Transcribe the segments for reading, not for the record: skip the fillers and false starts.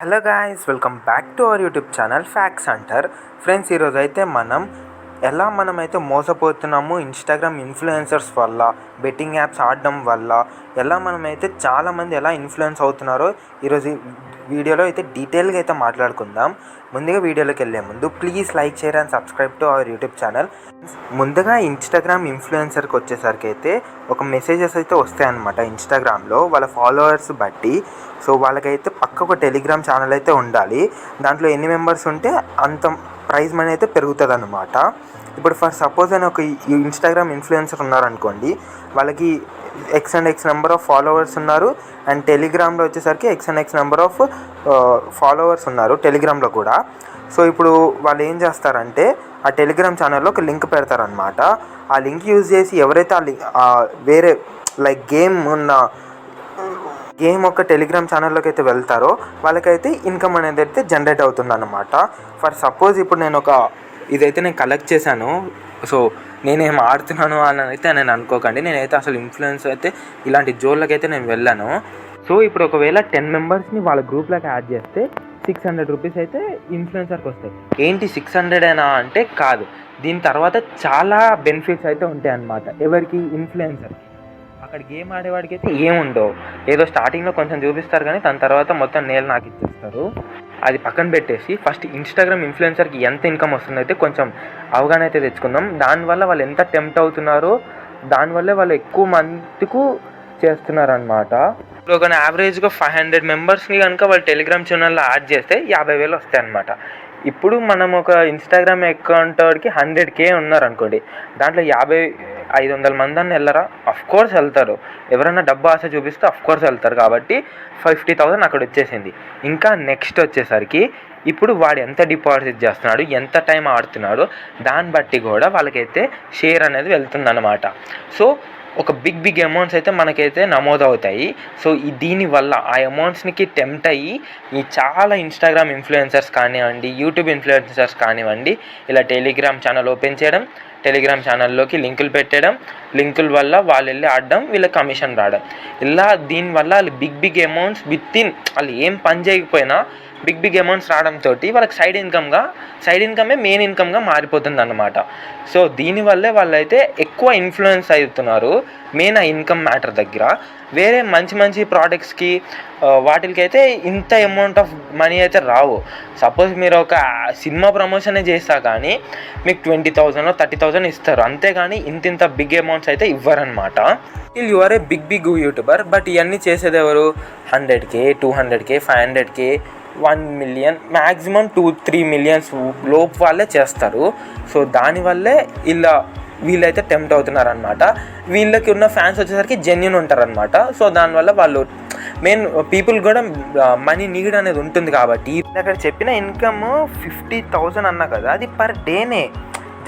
Hello guys, welcome back to our YouTube channel facts అంటర్. Friends, ఈరోజు అయితే మనమైతే మోసపోతున్నాము ఇన్స్టాగ్రామ్ ఇన్ఫ్లుయెన్సర్స్ వల్ల, బెట్టింగ్ యాప్స్ ఆడడం వల్ల మనమైతే చాలామంది ఎలా ఇన్ఫ్లుయెన్స్ అవుతున్నారో ఈరోజు వీడియోలో అయితే డీటెయిల్గా అయితే మాట్లాడుకుందాం. ముందుగా వీడియోలోకి వెళ్ళే ముందు please like, share and subscribe to our YouTube channel. ముందుగా ఇన్స్టాగ్రామ్ ఇన్ఫ్లుయెన్సర్కి వచ్చేసరికి అయితే ఒక మెసేజెస్ అయితే వస్తాయన్నమాట ఇన్స్టాగ్రామ్లో వాళ్ళ ఫాలోవర్స్ బట్టి. సో వాళ్ళకైతే పక్క ఒక టెలిగ్రామ్ ఛానల్ అయితే ఉండాలి. దాంట్లో ఎన్ని మెంబర్స్ ఉంటే అంత ప్రైజ్ మనీ అయితే పెరుగుతుంది అన్నమాట. ఇప్పుడు ఫర్ సపోజ్ అని ఒక ఇన్స్టాగ్రామ్ ఇన్ఫ్లుయెన్సర్ ఉన్నారనుకోండి, వాళ్ళకి X and X number of followers ఉన్నారు, అండ్ టెలిగ్రామ్లో వచ్చేసరికి X and X number of followers ఉన్నారు టెలిగ్రామ్లో కూడా. సో ఇప్పుడు వాళ్ళు ఏం చేస్తారంటే ఆ టెలిగ్రామ్ ఛానల్లో ఒక లింక్ పెడతారనమాట. ఆ లింక్ యూజ్ చేసి ఎవరైతే వేరే లైక్ గేమ్ ఒక టెలిగ్రామ్ ఛానల్లోకి అయితే వెళ్తారో వాళ్ళకైతే ఇన్కమ్ అనేది అయితే జనరేట్ అవుతుందన్నమాట. ఫర్ సపోజ్ ఇప్పుడు ఇదైతే నేను కలెక్ట్ చేశాను. సో నేనేం ఆడుతున్నాను అని అయితే నేను అనుకోకండి. నేనైతే అసలు ఇన్ఫ్లుయెన్స్ అయితే ఇలాంటి జోన్లకి అయితే నేను వెళ్ళాను. సో ఇప్పుడు ఒకవేళ 10 మెంబర్స్ని వాళ్ళ గ్రూప్లోకి యాడ్ చేస్తే 600 రూపీస్ అయితే ఇన్ఫ్లుయెన్సర్కి వస్తాయి. ఏంటి 600 అంటే కాదు, దీని తర్వాత చాలా బెనిఫిట్స్ అయితే ఉంటాయి అన్నమాట. ఎవరికి? ఇన్ఫ్లుయెన్సర్కి. అక్కడ గేమ్ ఆడేవాడికి అయితే ఏముండవు, ఏదో స్టార్టింగ్లో కొంచెం చూపిస్తారు కానీ దాని తర్వాత మొత్తం నేలు నాకు ఇచ్చేస్తారు. అది పక్కన పెట్టేసి ఫస్ట్ ఇన్స్టాగ్రామ్ ఇన్ఫ్లుయెన్సర్కి ఎంత ఇన్కమ్ వస్తుందైతే కొంచెం అవగాహన అయితే తెచ్చుకుందాం. దానివల్ల వాళ్ళు ఎంత టెంప్ట్ అవుతున్నారో, దానివల్లే వాళ్ళు ఎక్కువ మందికి చేస్తున్నారనమాట. ఇప్పుడు ఒక యావరేజ్గా 500 మెంబర్స్ని కనుక వాళ్ళు టెలిగ్రామ్ ఛానల్లో యాడ్ చేస్తే 50,000 వస్తాయి అనమాట. ఇప్పుడు మనం ఒక ఇన్స్టాగ్రామ్ అకౌంట్కి 100K ఉన్నారనుకోండి, దాంట్లో 500 మంది అని వెళ్ళరా? అఫ్కోర్స్ వెళ్తారు. ఎవరైనా డబ్బు ఆశ చూపిస్తే అఫ్కోర్స్ వెళ్తారు. కాబట్టి 50,000 అక్కడ వచ్చేసింది. ఇంకా నెక్స్ట్ వచ్చేసరికి ఇప్పుడు వాడు ఎంత డిపాజిట్ చేస్తున్నాడు, ఎంత టైం ఆడుతున్నాడో దాన్ని బట్టి కూడా వాళ్ళకైతే షేర్ అనేది వెళ్తుందన్నమాట. సో ఒక బిగ్ అమౌంట్స్ అయితే మనకైతే నమోదవుతాయి. సో దీనివల్ల ఆ అమౌంట్స్కి టెంప్ట్ అయ్యి ఈ చాలా ఇన్స్టాగ్రామ్ ఇన్ఫ్లుయెన్సర్స్ కానివ్వండి, యూట్యూబ్ ఇన్ఫ్లుయెన్సర్స్ కానివ్వండి, ఇలా టెలిగ్రామ్ ఛానల్ ఓపెన్ చేయడం, టెలిగ్రామ్ ఛానల్లోకి లింకులు పెట్టడం, లింకుల వల్ల వాళ్ళు వెళ్ళి ఆడడం, వీళ్ళకి కమిషన్ రావడం, ఇలా దీనివల్ల వాళ్ళు బిగ్ అమౌంట్స్ వాళ్ళు ఏం పని చేయకపోయినా బిగ్ అమౌంట్స్ రావడంతో వాళ్ళకి సైడ్ ఇన్కమే మెయిన్ ఇన్కమ్గా మారిపోతుంది అన్నమాట. సో దీనివల్లే వాళ్ళైతే ఎక్కువ ఇన్ఫ్లుయెన్స్ అవుతున్నారు మెయిన్ ఆ ఇన్కమ్ మ్యాటర్ దగ్గర. వేరే మంచి ప్రోడక్ట్స్కి వాటికైతే ఇంత అమౌంట్ ఆఫ్ మనీ అయితే రావు. సపోజ్ మీరు ఒక సినిమా ప్రమోషనే చేస్తా కానీ మీకు 20,000 30,000 ఇస్తారు, అంతేగాని ఇంత బిగ్ అమౌంట్స్ అయితే ఇవ్వరనమాట. You are a big YouTuber, but ఇవన్నీ చేసేది ఎవరు? 100K 200K 500K 1 million maximum 2-3 millions లోపు వాళ్ళే చేస్తారు. సో దానివల్లే వీళ్ళైతే టెంప్ట్ అవుతున్నారనమాట. వీళ్ళకి ఉన్న ఫ్యాన్స్ వచ్చేసరికి జెన్యూన్ ఉంటారనమాట. సో దానివల్ల వాళ్ళు మెయిన్ పీపుల్ కూడా మనీ నీడ్ అనేది ఉంటుంది. కాబట్టి అక్కడ చెప్పిన ఇన్కమ్ 50,000 అన్నా కదా, అది పర్ డేనే.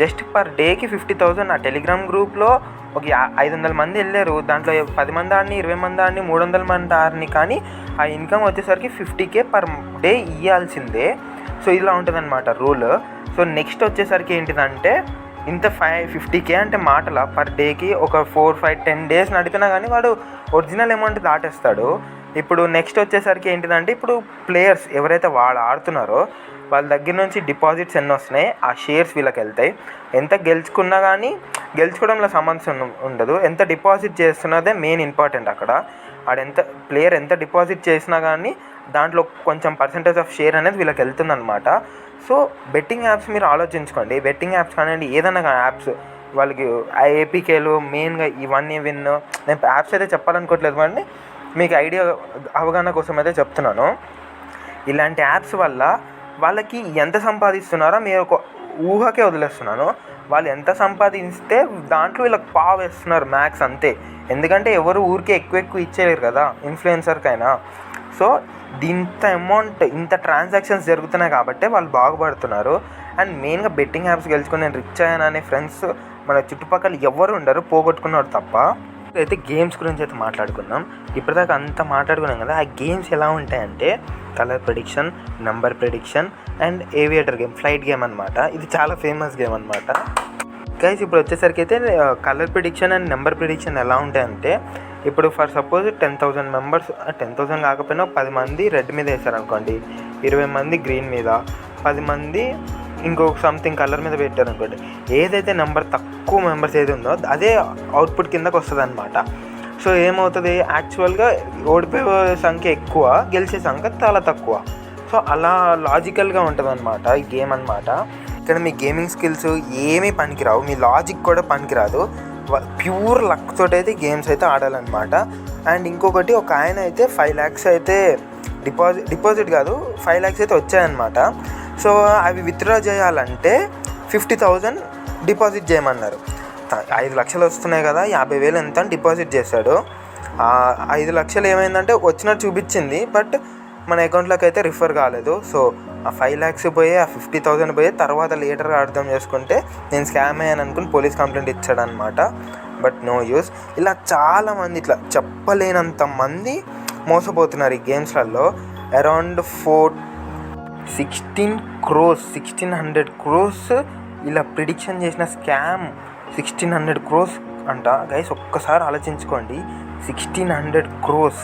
జస్ట్ పర్ డేకి 50,000. ఆ టెలిగ్రామ్ గ్రూప్లో ఒక 500 మంది వెళ్ళారు, దాంట్లో 10 మంది ఆడిని, 20 మంది ఆడిని, 300 మంది ఆడిని, కానీ ఆ ఇన్కమ్ వచ్చేసరికి 50K పర్ డే ఇవ్వాల్సిందే. సో ఇలా ఉంటుందన్నమాట రూల్. సో నెక్స్ట్ వచ్చేసరికి ఏంటిదంటే 50K అంటే మాటల పర్ డేకి ఒక 4-5-10 డేస్ నడిపినా కానీ వాడు ఒరిజినల్ అమౌంట్ దాటేస్తాడు. ఇప్పుడు నెక్స్ట్ వచ్చేసరికి ఏంటిదంటే ఇప్పుడు ప్లేయర్స్ ఎవరైతే వాళ్ళు ఆడుతున్నారో వాళ్ళ దగ్గర నుంచి డిపాజిట్స్ ఎన్ని వస్తున్నాయి, ఆ షేర్స్ వీళ్ళకి వెళ్తాయి. ఎంత గెలుచుకున్నా కానీ గెలుచుకోవడంలో సంబంధం ఉండదు, ఎంత డిపాజిట్ చేస్తున్నదే మెయిన్ ఇంపార్టెంట్ అక్కడ. ప్లేయర్ ఎంత డిపాజిట్ చేసినా కానీ దాంట్లో కొంచెం పర్సెంటేజ్ ఆఫ్ షేర్ అనేది వీళ్ళకి వెళ్తుందన్నమాట. సో బెట్టింగ్ యాప్స్ మీరు ఆలోచించుకోండి. బెట్టింగ్ యాప్స్ కానివ్వండి, ఏదైనా యాప్స్ వాళ్ళకి ఏపీకేలు మెయిన్గా ఇవన్నీ నేను యాప్స్ అయితే చెప్పాలనుకోవట్లేదు, కానీ మీకు ఐడియా అవగాహన కోసం అయితే చెప్తున్నాను. ఇలాంటి యాప్స్ వల్ల వాళ్ళకి ఎంత సంపాదిస్తున్నారో మీరు ఒక ఊహకే వదిలేస్తున్నాను. వాళ్ళు ఎంత సంపాదిస్తే దాంట్లో వీళ్ళకి వేస్తున్నారు మ్యాక్స్, అంతే. ఎందుకంటే ఎవరు ఊరికే ఎక్కువ ఇచ్చేయలేరు కదా ఇన్ఫ్లుయెన్సర్కైనా. సో ఇంత ట్రాన్సాక్షన్స్ జరుగుతున్నాయి కాబట్టి వాళ్ళు బాగుపడుతున్నారు. అండ్ మెయిన్గా బెట్టింగ్ యాప్స్ గెలుచుకొని నేను రిచ్ అయ్యాను అనే ఫ్రెండ్స్ మన చుట్టుపక్కల ఎవరు ఉండరు, పోగొట్టుకున్నారు తప్ప. అయితే గేమ్స్ గురించి అయితే మాట్లాడుకుందాం. ఇప్పటిదాకా అంతా మాట్లాడుకున్నాం కదా. ఆ గేమ్స్ ఎలా ఉంటాయంటే colour prediction, number prediction and aviator game, flight game అనమాట. ఇది చాలా ఫేమస్ గేమ్ అనమాట. గైస్ ఇప్పుడు వచ్చేసరికి అయితే colour prediction and number prediction ఎలా ఉంటాయంటే, ఇప్పుడు ఫర్ సపోజ్ 10,000 మెంబర్స్, 10,000 కాకపోయినా 10 మంది రెడ్ మీద వేసారనుకోండి, 20 మంది గ్రీన్ మీద, 10 మంది ఇంకొక సంథింగ్ కలర్ మీద పెట్టారు అనుకోండి, ఏదైతే నెంబర్ తక్కువ మెంబర్స్ ఏది ఉందో అదే అవుట్పుట్ కిందకు వస్తుంది అనమాట. సో ఏమవుతుంది, యాక్చువల్గా ఓడిపోయే సంఖ్య ఎక్కువ, గెలిచే సంఖ్య చాలా తక్కువ. సో అలా లాజికల్గా ఉంటుంది అనమాట ఈ గేమ్ అనమాట. ఇక్కడ మీ గేమింగ్ స్కిల్స్ ఏమీ పనికిరావు, మీ లాజిక్ కూడా పనికిరాదు, ప్యూర్ లక్ తోటి అయితే గేమ్స్ అయితే ఆడాలన్నమాట. అండ్ ఇంకొకటి, ఒక ఆయన అయితే 5 lakhs అయితే డిపాజిట్ కాదు 5 lakhs అయితే వచ్చాయన్నమాట. సో అవి విత్డ్రా చేయాలంటే 50,000 డిపాజిట్ చేయమన్నారు. 5 లక్షలు వస్తున్నాయి కదా, 50,000 ఎంత అని డిపాజిట్ చేశాడు. 5 లక్షలు ఏమైందంటే వచ్చినట్టు చూపించింది, బట్ మన అకౌంట్లోకి అయితే రిఫర్ కాలేదు. సో ఆ 5 lakhs పోయి, ఆ 50,000 పోయి, తర్వాత లేటర్గా అర్థం చేసుకుంటే నేను స్కామ్ అయ్యాను అనుకుని పోలీస్ కంప్లైంట్ ఇచ్చాడనమాట. But no use. ఇలా చాలామంది, ఇట్లా చెప్పలేనంత మంది మోసపోతున్నారు ఈ గేమ్స్లలో. అరౌండ్ 1600 crores ఇలా ప్రిడిక్షన్ చేసిన స్కామ్. 1600 crores అంట గైస్, ఒక్కసారి ఆలోచించుకోండి. 1600 crores,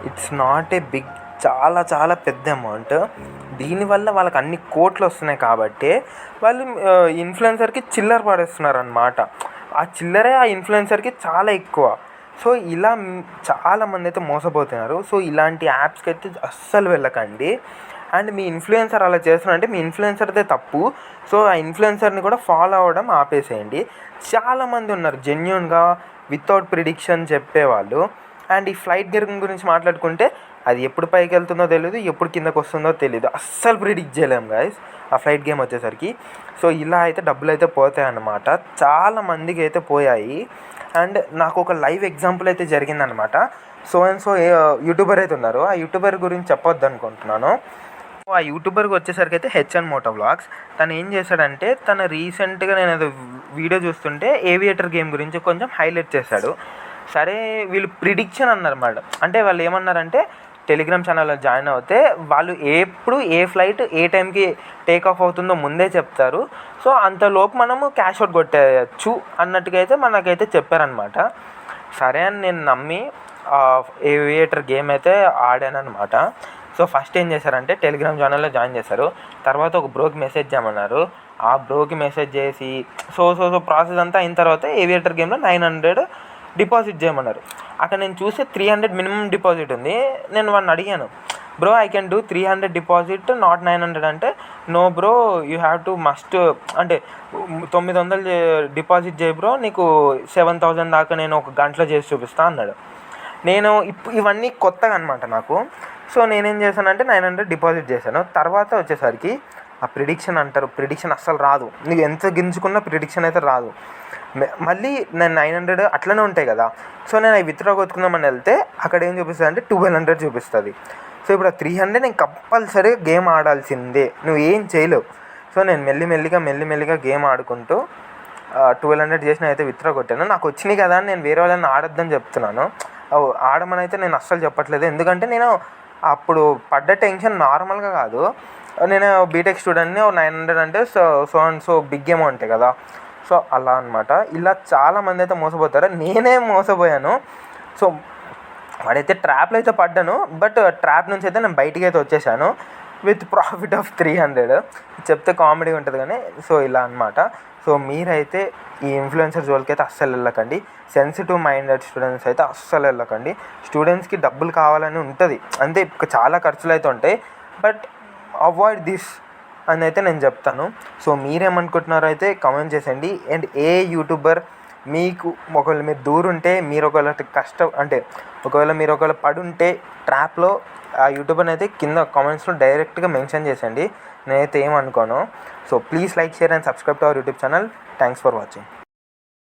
it's not a big, చాలా చాలా పెద్ద అమౌంట్. దీనివల్ల వాళ్ళకి అన్ని కోట్లు వస్తున్నాయి కాబట్టి వాళ్ళు ఇన్ఫ్లుయెన్సర్కి చిల్లర పడేస్తున్నారు అనమాట. ఆ చిల్లరే ఆ ఇన్ఫ్లుయెన్సర్కి చాలా ఎక్కువ. సో ఇలా చాలామంది అయితే మోసపోతున్నారు. సో ఇలాంటి యాప్స్కి అయితే అస్సలు వెళ్ళకండి. అండ్ మీ ఇన్ఫ్లుయెన్సర్ అలా చేస్తున్నారంటే మీ ఇన్ఫ్లుయెన్సర్దే తప్పు. సో ఆ ఇన్ఫ్లుయెన్సర్ని కూడా ఫాలో అవ్వడం ఆపేసేయండి. చాలామంది ఉన్నారు జెన్యూన్గా వితౌట్ ప్రిడిక్షన్ చెప్పేవాళ్ళు. అండ్ ఈ ఫ్లైట్ గురించి మాట్లాడుకుంటే, అది ఎప్పుడు పైకి వెళ్తుందో తెలియదు, ఎప్పుడు కిందకు వస్తుందో తెలియదు, అస్సలు ప్రిడిక్ట్ చేయలేము గాయస్ ఆ ఫ్లైట్ గేమ్ వచ్చేసరికి. సో ఇలా అయితే డబ్బులు అయితే పోతాయి అన్నమాట, చాలా మందికి అయితే పోయాయి. అండ్ నాకు ఒక లైవ్ ఎగ్జాంపుల్ అయితే జరిగిందనమాట. సో అండ్ సో యూట్యూబర్ అయితే ఉన్నారు, ఆ యూట్యూబర్ గురించి చెప్పొద్దు అనుకుంటున్నాను. ఆ యూట్యూబర్కి వచ్చేసరికి అయితే హెచ్ఎన్ మోటో వ్లాగ్స్. తను ఏం చేశాడంటే, తను రీసెంట్గా నేను ఏదో వీడియో చూస్తుంటే ఏవియేటర్ గేమ్ గురించి కొంచెం హైలైట్ చేశాడు. సరే వీళ్ళు ప్రిడిక్షన్ అన్నారన్నమాట. అంటే వాళ్ళు ఏమన్నారంటే, టెలిగ్రామ్ ఛానల్లో జాయిన్ అవుతే వాళ్ళు ఎప్పుడు ఏ ఫ్లైట్ ఏ టైంకి టేక్ ఆఫ్ అవుతుందో ముందే చెప్తారు. సో అంతలోపు మనము క్యాష్ అవుట్ కొట్టేయచ్చు అన్నట్టుగా అయితే మనకైతే చెప్పారనమాట. సరే అని నేను నమ్మి ఏవియేటర్ గేమ్ అయితే ఆడాను అనమాట. సో ఫస్ట్ ఏం చేశారంటే, టెలిగ్రామ్ ఛానల్లో జాయిన్ చేశారు. తర్వాత ఒక బ్రోకి మెసేజ్ చేయమన్నారు. ఆ బ్రోకి మెసేజ్ చేసి సో ప్రాసెస్ అంతా అయిన తర్వాత ఏవియేటర్ గేమ్లో 900 డిపాజిట్ చేయమన్నారు. అక్కడ నేను చూస్తే 300 మినిమం డిపాజిట్ ఉంది. నేను వాడిని అడిగాను, bro I can do 300 deposit not 900 అంటే, no bro you have to must, అంటే 900 డిపాజిట్ చేయి బ్రో, నీకు 7,000 దాకా నేను ఒక గంటలో చేసి చూపిస్తా అన్నాడు. నేను ఇవన్నీ కొత్తగా అనమాట నాకు. సో నేనేం చేశానంటే 900 డిపాజిట్ చేశాను. తర్వాత వచ్చేసరికి ఆ ప్రిడిక్షన్ అంటారు, ప్రిడిక్షన్ అస్సలు రాదు, నీకు ఎంత గింజుకున్నా ప్రిడిక్షన్ అయితే రాదు. మళ్ళీ నేను 900 అట్లనే ఉంటాయి కదా. సో నేను అవి విత్డ్రా కొట్టుకుందామని వెళ్తే అక్కడ ఏం చూపిస్తుంది అంటే 1200 చూపిస్తుంది. సో ఇప్పుడు ఆ 300 నేను కంపల్సరీగా గేమ్ ఆడాల్సిందే, నువ్వు ఏం చేయలేవు. సో నేను మెల్లిమెల్లిగా గేమ్ ఆడుకుంటూ 1200 చేసిన అయితే విత్డ్రా కొట్టాను. నాకు వచ్చినాయి కదా అని నేను వేరే వాళ్ళని ఆడొద్దని చెప్తున్నాను, ఆడమని అయితే నేను అస్సలు చెప్పట్లేదు. ఎందుకంటే నేను అప్పుడు పడ్డ టెన్షన్ నార్మల్గా కాదు. నేను బీటెక్ స్టూడెంట్ని, 900 అంటే సో బిగ్ అమౌంటే కదా. సో అలా అనమాట. ఇలా చాలామంది అయితే మోసపోతారు, నేనే మోసపోయాను. సో వాడైతే ట్రాప్లో అయితే పడ్డాను, బట్ ట్రాప్ నుంచి అయితే నేను బయటికి అయితే వచ్చేసాను విత్ ప్రాఫిట్ ఆఫ్ 300. చెప్తే కామెడీ ఉంటుంది కానీ. సో ఇలా అనమాట. సో మీరైతే ఈ ఇన్ఫ్లుయెన్సర్ జోలికి అయితే అస్సలు వెళ్ళకండి. సెన్సిటివ్ మైండెడ్ స్టూడెంట్స్ అయితే అస్సలు వెళ్ళకండి. స్టూడెంట్స్కి డబ్బులు కావాలని ఉంటుంది, అంతే, చాలా ఖర్చులు అయితే ఉంటాయి, బట్ అవాయిడ్ దిస్ అని అయితే నేను చెప్తాను. సో మీరేమనుకుంటున్నారో అయితే కామెంట్ చేసేయండి. అండ్ ఏ యూట్యూబర్ మీకు ఒకవేళ మీరు దూరుంటే, మీరు ఒకవేళ ఒకవేళ మీరు పడుంటే ట్రాప్లో, ఆ యూట్యూబర్ని అయితే కింద కామెంట్స్లో డైరెక్ట్గా మెన్షన్ చేసేయండి, నేనైతే ఏమనుకోను. So please like, share and subscribe to our YouTube channel. Thanks for watching.